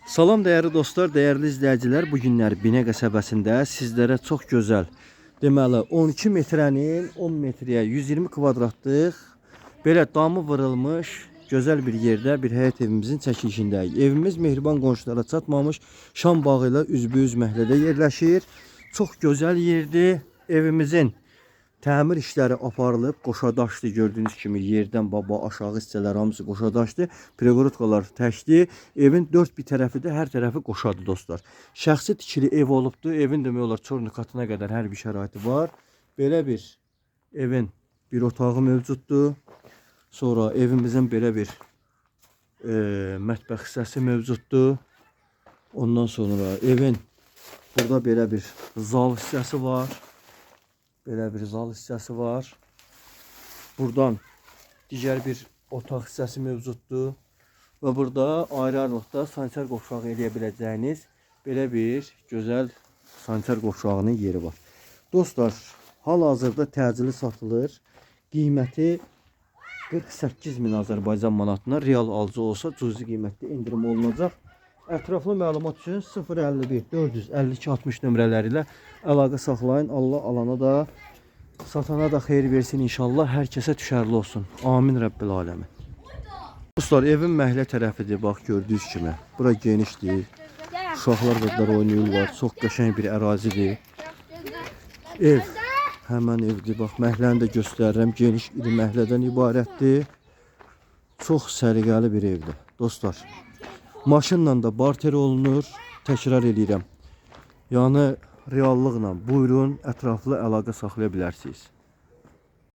Salam değerli dostlar, değerli izləyicilər. Bu günlər Binə qəsəbəsində sizlərə çox gözəl, deməli 12 metrənin 10 metrəyə 120 kvadratlıq belə damı vurulmuş gözəl bir yerdə bir həyət evimizin çəkilişindəyik. Evimiz mehriban qonşulara çatmamış Şam bağı ilə üzbüyüz məhəllədə yerləşir. Çox gözəl yerdir. Evimizin təmir işləri aparılıb, qoşadaşdı. Gördüyünüz kimi yerdən baba aşağı hissələr hamısı qoşadaşdı. Preqorutkalar təkdi. Evin dörd bir tərəfi də hər tərəfi qoşadı dostlar. Şəxsi tikili ev olubdu. Evin demək olar çornukatına qədər hər bir şəraiti var. Belə bir evin bir otağı mövcuddur. Sonra evimizin belə bir mətbəx hissəsi mövcuddur. Ondan sonra evin burada belə bir zal hissəsi var. Belə bir zal hissəsi var. Buradan digər bir otaq hissəsi mövcuddur. Və burada ayrı-ayrılıqda sanitar qovşağı eləyə biləcəyiniz belə bir gözəl sanitar qovşağının yeri var. Dostlar, hal-hazırda təcili satılır. Qiyməti 48.000 Azərbaycan manatına, real alıcı olsa cüzi qiymətdə indirim olunacaq. Ətraflı məlumat üçün 051 452 60 nömrələri ilə əlaqə saxlayın. Allah alana da, satana da xeyir versin inşallah. Hər kəsə düşərli olsun. Amin Rəbbil aləmin. Dostlar, evin məhəllə tərəfidir. Bax, gördüyünüz kimi. Bura genişdir. Uşaqlar qədər oynayırlar. Çox qəşəng bir ərazidir. Ev həmən evdir. Bax, məhləni də göstərirəm. Geniş iri məhəllədən ibarətdir. Çox səliqəli bir evdir. Dostlar, maşınla da barter olunur. Təkrar edirəm. Yəni reallıqla buyurun, ətraflı əlaqə saxlaya bilərsiniz.